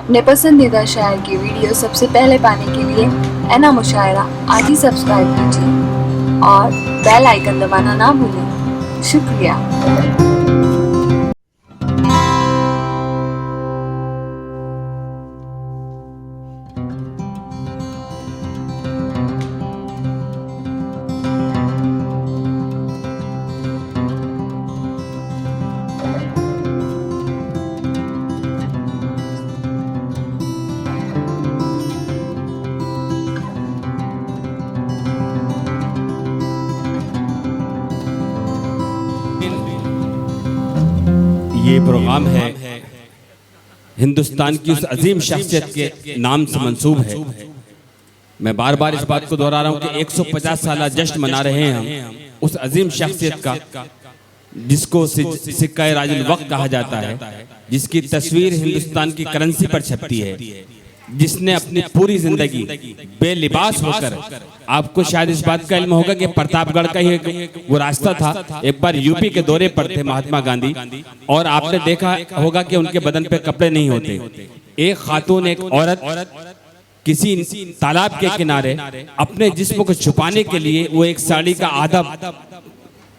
अपने पसंदीदा शायर की वीडियो सबसे पहले पाने के लिए एना मुशायरा आज ही सब्सक्राइब कीजिए और बेल आइकन दबाना ना भूलें। शुक्रिया। ये प्रोग्राम है हिंदुस्तान की उस अजीम शख्सियत के नाम से मंसूब है। मैं बार बार इस बात को दोहरा रहा हूँ कि 150 साल जश्न मना रहे हैं हम उस अजीम शख्सियत का जिसको सिक्का राजुल वक्त कहा जाता है, जिसकी तस्वीर हिंदुस्तान की करेंसी पर छपती है, जिसने अपनी पूरी जिंदगी बेलिबास होकर, आपको शायद इस बात का इल्म होगा कि प्रतापगढ़ का ही वो रास्ता था। एक बार यूपी के दौरे पर थे महात्मा गांधी और आपने देखा होगा कि उनके बदन पे कपड़े नहीं होते। एक खातून, एक औरत किसी तालाब के किनारे अपने जिस्म को छुपाने के लिए वो एक साड़ी का आधा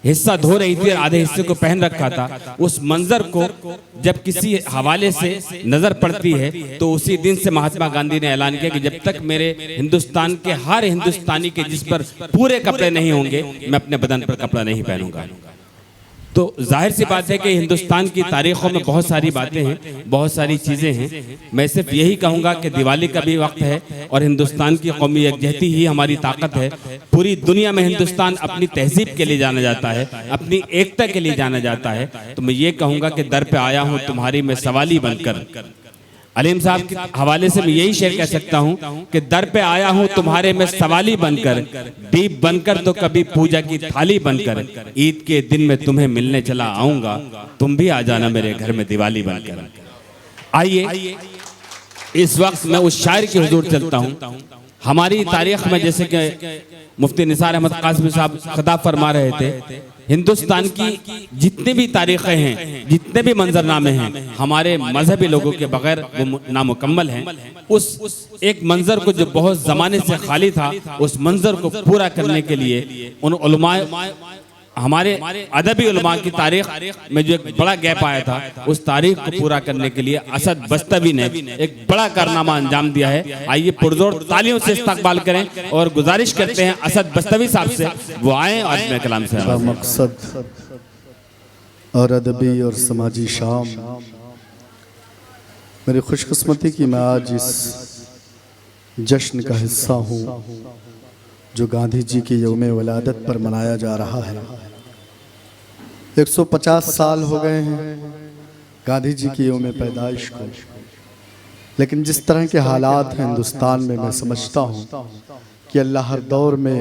हिस्सा धो रही थी और आधे हिस्से को पहन रखा था। उस मंजर को जब किसी हवाले से नजर पड़ती है तो उसी दिन से महात्मा गांधी ने ऐलान किया कि जब तक मेरे हिंदुस्तान के हर हिंदुस्तानी के जिस पर पूरे कपड़े नहीं होंगे मैं अपने बदन पर कपड़ा नहीं पहनूंगा। तो जाहिर सी बात है कि हिंदुस्तान की तारीखों में बहुत सारी बातें हैं, बहुत सारी चीज़ें हैं। मैं सिर्फ यही कहूँगा कि दिवाली का भी वक्त है और हिंदुस्तान की कौमी यकजहती ही हमारी ताकत है। पूरी दुनिया में हिंदुस्तान अपनी तहजीब के लिए जाना जाता है, अपनी एकता के लिए जाना जाता है। तो मैं ये कहूँगा कि दर पे आया हूँ तुम्हारी मैं सवाली बनकर। अलीम साहब के हवाले से मैं यही शेर कह सकता हूँ कि दर पे आया हूँ तुम्हारे में सवाली बनकर, दीप बनकर तो कभी पूजा की थाली बनकर, ईद के दिन में तुम्हें मिलने चला आऊंगा, तुम भी आ जाना मेरे घर में दिवाली बनकर। आइए इस वक्त मैं उस शायर की हुजूर चलता हूँ। हमारी तारीख में जैसे कि मुफ्ती निसार अहमद कासमी साहब खिताब फरमा रहे थे, हिंदुस्तान की जितनी भी तारीखें हैं, जितने भी मंजरनामे हैं, हमारे मजहबी लोगों के बगैर वो नामुकम्मल हैं। उस एक मंजर को जो बहुत ज़माने से खाली था, उस मंजर को पूरा करने के लिए उन उलमाए, हमारे अदबी उलमा की तारीख में जो एक बड़ा गैप आया था, उस तारीख को पूरा करने के लिए असद बस्तवी ने एक बड़ा कारनामा अंजाम दिया है। आइए पुरजोर तालियों से इस्तकबाल करें और गुजारिश करते हैं असद बस्तवी साहब से वो आए और अपने कलाम से मकसद और अदबी और समाजी शाम, मेरी खुशकिस्मती कि मैं आज इस जश्न का हिस्सा हूँ जो गांधी जी की यौम वलादत पर मनाया जा रहा है। 150 साल हो गए हैं गांधी जी की यौम पैदाइश को, लेकिन जिस तरह के हालात हैं हिंदुस्तान में, मैं समझता हूँ कि अल्लाह हर दौर में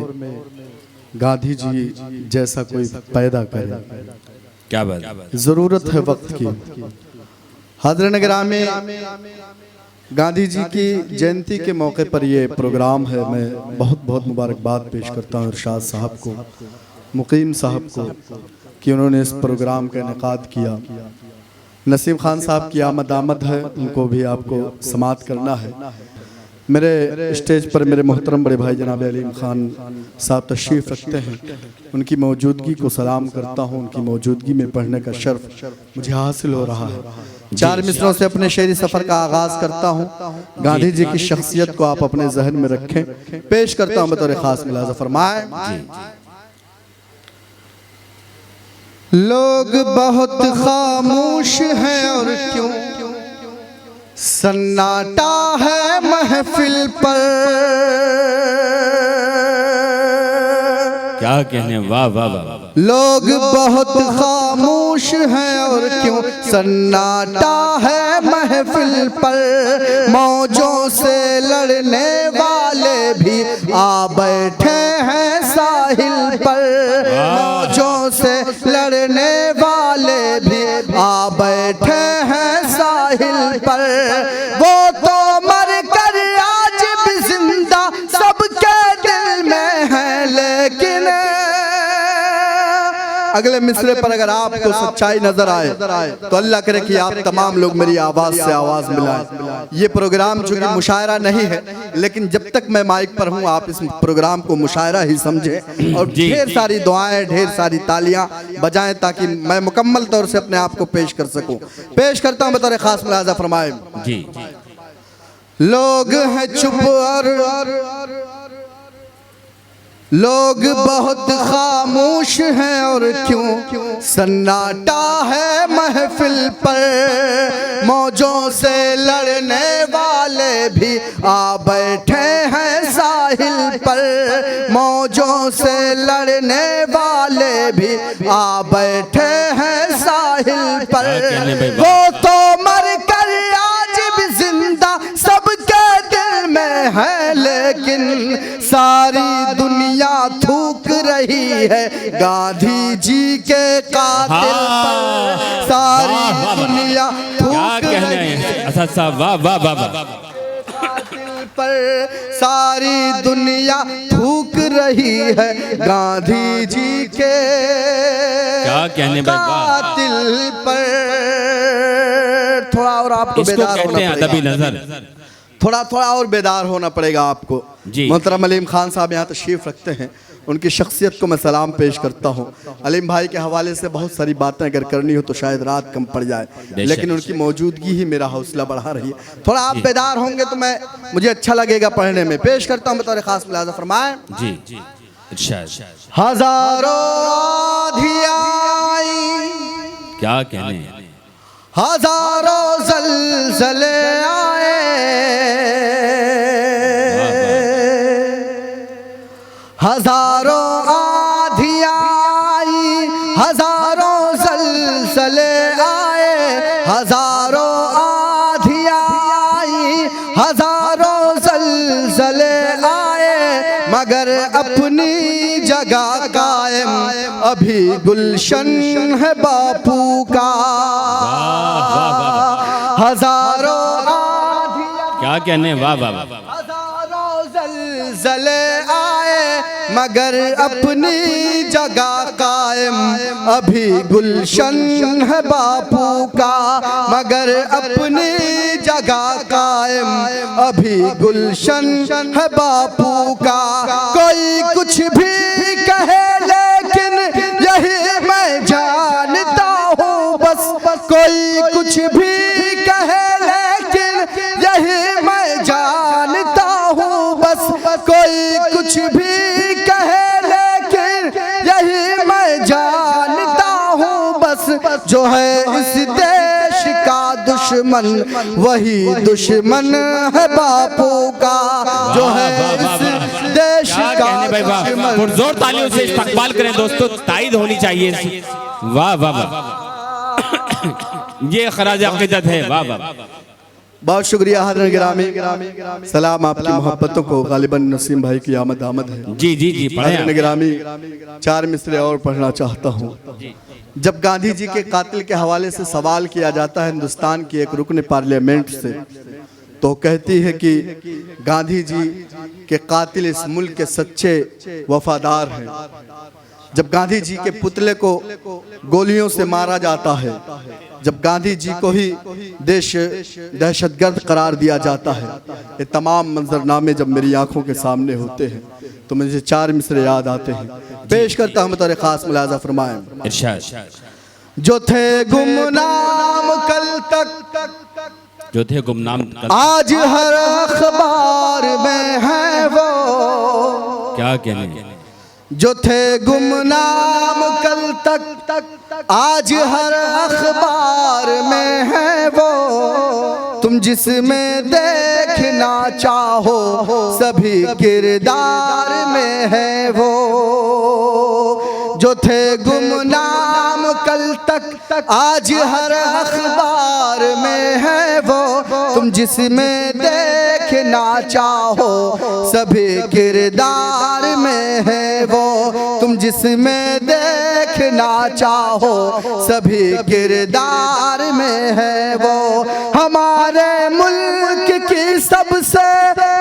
गांधी जी जैसा कोई पैदा करे। क्या बात, ज़रूरत है वक्त की। हज़रत गिरामी गांधी जी की जयंती के मौके पर ये प्रोग्राम है। मैं बहुत बहुत मुबारकबाद पेश करता हूँ इरशाद साहब को, मुकीम साहब को, कि उन्होंने इस प्रोग्राम का इनेकाद किया। नसीम खान साहब की आमद है, उनको भी आपको समात करना है। मेरे स्टेज पर मेरे मोहतरम बड़े भाई जनाब अलीम खान साहब तशरीफ़ रखते हैं, उनकी मौजूदगी को सलाम करता हूँ। उनकी मौजूदगी में पढ़ने का शर्फ मुझे हासिल हो रहा है। 4 मिसरों से अपने शेरी सफ़र का आगाज़ करता हूँ। गांधी जी की शख्सियत को आप अपने जहन में रखें। पेश करता हूँ बतौर ख़ास मुलाज़ा फरमाए। लोग बहुत खामोश हैं और क्यों सन्नाटा है महफिल पर। क्या कहने, वाह वाह वाह। लोग बहुत खामोश हैं और क्यों सन्नाटा है महफिल पर। मौजों से लड़ने वाले भी आ बैठे हैं साहिल पर। मौजों से लड़ने वाले भी आ बैठे हैं साहिल पर। वो तो मर कर आज भी जिंदा सबके दिल में है, लेकिन अगले मिसरे पर अगर आपको सच्चाई नजर आए तो अल्लाह करे कि आप तमाम लोग मेरी आवाज से आवाज मिलाएं। ये प्रोग्राम चूंकि मुशायरा नहीं है, लेकिन जब तक मैं माइक पर हूँ आप इस प्रोग्राम को मुशायरा ही समझें और ढेर सारी दुआएं, ढेर सारी तालियां बजाएं ताकि मैं मुकम्मल तौर से अपने आप को पेश कर सकूं। पेश करता हूं बतौर खास मुलाजा फरमाए। जी लोग हैं चुप और लोग बहुत खामोश हैं और क्यों सन्नाटा है महफिल पर। मौजों से लड़ने वाले भी आ बैठे हैं साहिल पर। मौजों से लड़ने वाले भी आ बैठे हैं साहिल पर। वो तो मर कर आज भी जिंदा सबके दिल में है, लेकिन सारी दुनिया थूक रही है गांधी जी के कातिल पर। सारी दुनिया थूक रही है वाह वाह वाह वाह कातिल पर। सारी दुनिया थूक रही है गांधी जी के क्या कहने कातिल पर। थोड़ा और आपको बेदार होना पड़ेगा, थोड़ा और बेदार होना पड़ेगा आपको। मोहतरम अलीम खान साहब यहाँ तशरीफ रखते हैं, उनकी शख्सियत को मैं सलाम पेश करता हूँ। अलीम भाई के हवाले से बहुत सारी बातें अगर करनी हो तो शायद रात कम पड़ जाए, लेकिन उनकी मौजूदगी ही मेरा हौसला बढ़ा रही है। थोड़ा आप बेदार होंगे तो मुझे अच्छा लगेगा पढ़ने में। पेश करता हूँ बतौर खास मुलाजा फरमाएं। जी हजारों आँधियाँ आई, क्या कहने, हजारों ज़लज़ले आए, हजारों आँधियाँ आई, हजारों ज़लज़ले आए, हजारों आँधियाँ आई, हजारों ज़लज़ले आए, मगर अपनी जगह कायम अभी गुलशन है बापू का। हजारों आँधियाँ, क्या कहने, वाह वाह वाह, हजारों ज़लज़ले आए, मगर अपनी जगह कायम अभी गुलशन है बापू का। मगर अपनी जगह कायम अभी गुलशन है बापू का। कोई कुछ भी कहे लेकिन यही मैं जानता हूँ बस। कोई कुछ भी कहे लेकिन यही मैं जानता हूँ बस। कोई कुछ भी कहे लेकिन यही मैं जानता हूँ बस। जो है इस देश का दुश्मन वही दुश्मन है बापू का। जो है इस देश का दुश्मन। जोर तालियों से इस्तकबाल करें दोस्तों, ताईद होनी चाहिए। वाह वाह वाह, ये खराज अक़ीदत है। वाह वाह, बहुत शुक्रिया हज़रत गिरामी। सलाम आपकी मोहब्बतों को गालिबन नसीम भाई की आमद है। जी जी जी, हज़रत गिरामी, चार मिसरे और पढ़ना चाहता हूँ। जब गांधी जी के कातिल के हवाले से सवाल किया जाता है हिंदुस्तान की एक रुकन पार्लियामेंट से, तो कहती है कि गांधी जी के कातिल इस मुल्क के सच्चे वफादार हैं। जब गांधी जी के पुतले को गोलियों से मारा जाता है, जब गांधी जी को ही देश दहशतगर्द करार दिया जाता है, ये तमाम मंजरनामे जब मेरी आंखों के सामने होते हैं तो मुझे चार मिसरे याद आते हैं। पेश करता हूं बतौर खास मुलाजा फरमाएं। इरशाद। जो थे गुमनाम कल तक, जो थे गुमनाम आज हर अखबार में है वो। क्या कहने, जो थे गुमनाम कल तक आज हर अखबार में है वो। तुम जिसमें देखना चाहो सभी किरदार में है वो। जो थे गुमनाम कल तक आज हर अखबार में है वो। तुम जिसमें देखना चाहो सभी किरदार में है वो। तुम जिसमें देखना चाहो सभी किरदार में है वो। हमारे मुल्क की सबसे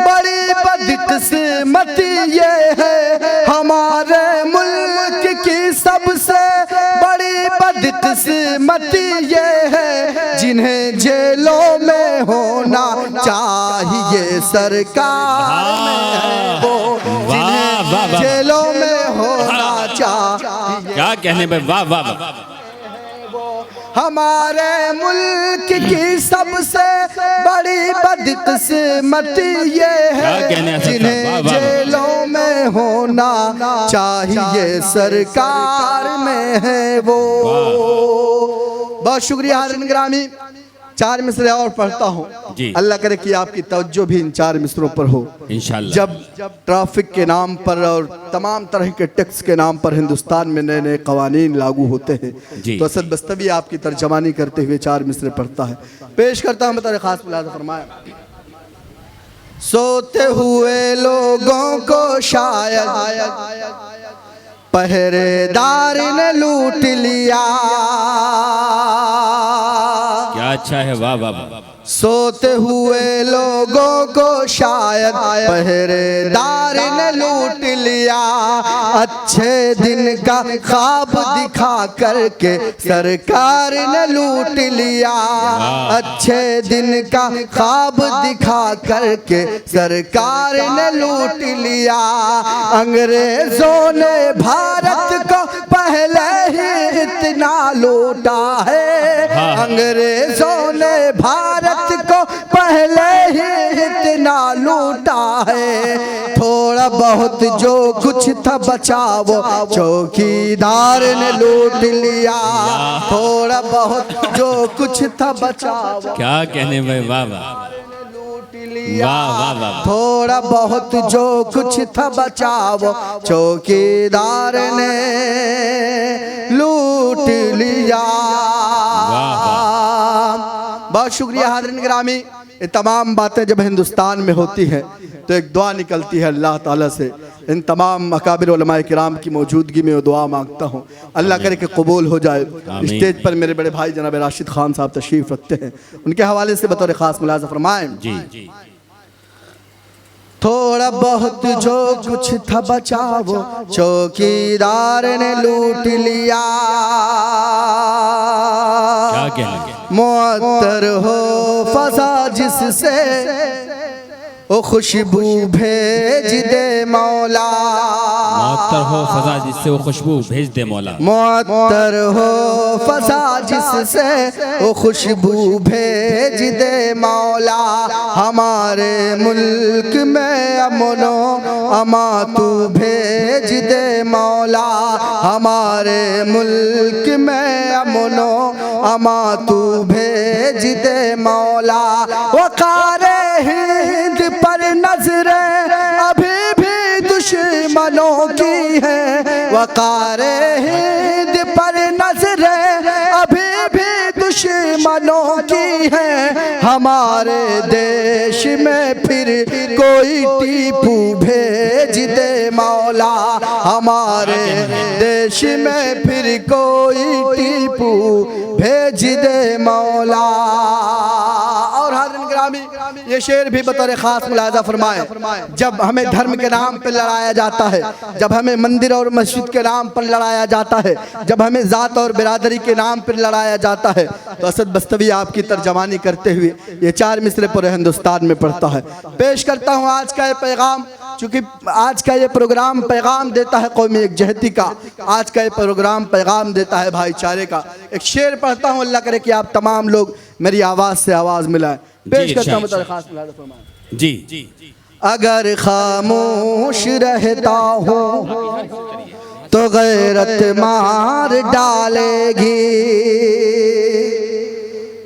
बड़ी बदकिस्मती ये है, हमारे मुल्क की सबसे किस्मत ये है जिन्हें जेलों में होना चाहिए सरकार में है वो, जिन्हें जेलों में होना चाहिए। क्या कहने भाई, वाह वाह वाह। हमारे मुल्क की सबसे बड़ी बदकिस्मत ये है जिन्हें जेलों में होना चाहिए सरकार में है वो। बहुत शुक्रिया हाज़िरीन गिरामी। 4 मिसरे और पढ़ता हूँ, अल्लाह करे कि आपकी तवज्जो भी इन 4 मिसरों पर हो इंशाअल्लाह। जब ट्रैफिक के नाम पर और तमाम तरह के टैक्स के नाम पर हिंदुस्तान में नए नए कवानीन लागू होते हैं तो असद बस्तवी आपकी तर्जमानी करते हुए 4 मिसरे पढ़ता है, पेश करता हूँ बतौर खास मुलाज़ा फरमाया। सोते हुए लोगों को शायद पहरेदार ने लूट लिया। क्या अच्छा है, वाह वाह वाह। सोते हुए लोगों को शायद पहरेदार ने लूट लिया। अच्छे दिन का ख्वाब दिखा करके सरकार ने लूट लिया। अच्छे दिन का ख्वाब दिखा करके सरकार ने लूट लिया। अंग्रेजों ने भारत को पहले ही इतना लूटा है। अंग्रेजों ने भारत को पहले ही इतना लूटा है। थोड़ा बहुत जो कुछ था बचा वो चौकीदार ने लूट लिया। थोड़ा बहुत जो कुछ था बचा वो, क्या कहने भाई, वाह वाह वाह वाह वाह। थोड़ा बहुत जो कुछ था बचा वो चौकीदार ने लूट लिया। बहुत शुक्रिया हाज़िरीन गिरामी। ये तमाम बातें जब हिंदुस्तान में होती हैं तो एक दुआ निकलती है अल्लाह ताला से। इन तमाम अकाबिर उलमाए किराम की मौजूदगी में वो दुआ मांगता हूँ, अल्लाह करे कि कबूल हो जाए। स्टेज पर मेरे बड़े भाई जनाब राशिद खान साहब तशरीफ़ रखते हैं, उनके हवाले से बतौर ख़ास मुलाज़ा फरमाएं। जी। थोड़ा बहुत जो कुछ था बचा वो चौकीदार ने लूट लिया। क्या कहना, मुअत्तर हो फसा जिससे ओ खुशबू भेज दे मौला। मुअत्तर हो फजा जिससे वो खुशबू भेज दे मौला। मुअत्तर हो फसा जिससे वो खुशबू भेज दे मौला। हमारे मुल्क में अमनो अमा तू भेज दे मौला। हमारे मुल्क में अमनो अमा तू भेज दे मौला। वक़ारे हिंद पर नजरें अभी भी दुश्मनों की है। वक़ारे हिंद पर नजरें अभी भी दुश्मनों की है। हमारे देश में फिर कोई टीपू भेज दे मौला। हमारे देश में फिर कोई टीपू भेज दे मौला। और हाज़िरीन गिरामी, ये शेर भी बतौर ख़ास मुलाज़ा फरमाए। जब हमें धर्म के नाम पर लड़ाया जाता है, जब हमें मंदिर और मस्जिद के नाम पर लड़ाया जाता है, जब हमें ज़ात और बिरादरी के नाम पर लड़ाया जाता है तो असद बस्तवी आपकी तर्जमानी करते हुए ये 4 मिसरे पूरे हिंदुस्तान में पढ़ता है। पेश करता हूँ आज का ये पैगाम, चूँकि आज का ये प्रोग्राम पैगाम देता है कौमी एकजहती का। आज का ये प्रोग्राम पैगाम देता है भाईचारे का। एक शेर पढ़ता हूँ, अल्लाह करे कि आप तमाम लोग मेरी आवाज़ से आवाज़ मिलाएं। पेश करता हूँ बतौर ख़ास मुलाज़ा फरमाएं। जी। अगर खामोश रहता हूँ तो गैरत मार डालेगी।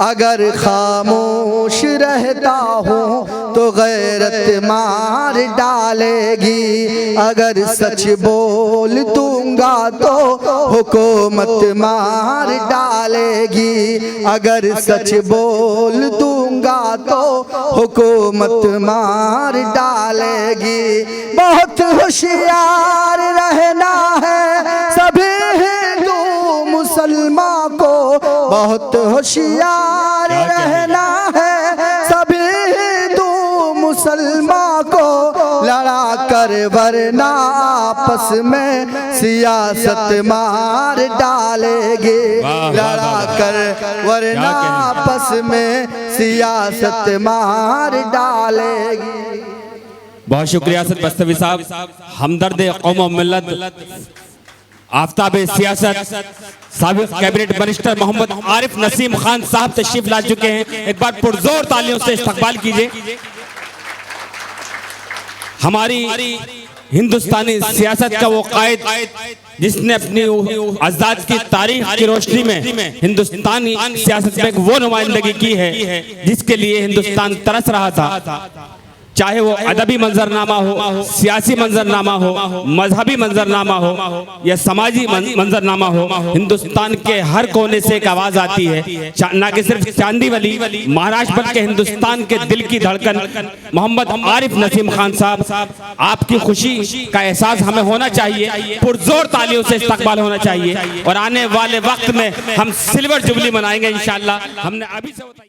अगर खामोश रहता हूँ तो गैरत मार डालेगी। अगर सच बोल दूंगा तो हुकूमत मार डालेगी। अगर सच बोल दूंगा तो हुकूमत मार डालेगी। बहुत होशियार रहना है सभी हिंदू मुसलमान को। बहुत होशियार रहना है सभी हिंदू मुसलमान को। लड़ा कर कर वरना आपस में सियासत मार डालेंगे। लड़ा कर वरना आपस में सियासत मार डालेंगे। बहुत शुक्रिया सद बस्तवी साहब, हमदर्द कौम और मिल्लत, आफ्ताब सियासत, साबिक कैबिनेट मिनिस्टर मोहम्मद आरिफ नसीम खान साहब तशरीफ ला चुके हैं। एक बार पुरजोर तालियों से इस्तकबाल कीजिए। हमारी हिंदुस्तानी सियासत का वो कायद जिसने अपनी आजाद की तारीख की रोशनी में हिंदुस्तानी सियासत में वो नुमाइंदगी की है जिसके लिए हिंदुस्तान तरस रहा था। चाहे वो अदबी मंजरनामा हो, सियासी मंजरनामा हो, मजहबी मंजरनामा हो या समाजी मंजरनामा हो, हिंदुस्तान के हर कोने से एक आवाज आती है। ना कि सिर्फ चांदीवली महाराष्ट्र बल्कि हिंदुस्तान के दिल की धड़कन मोहम्मद आरिफ नसीम खान साहब, आपकी खुशी का एहसास हमें होना चाहिए। पुरजोर तालियों से इस्तकबाल होना चाहिए और आने वाले वक्त में हम सिल्वर जुबली मनाएंगे इंशाअल्लाह। हमने अभी से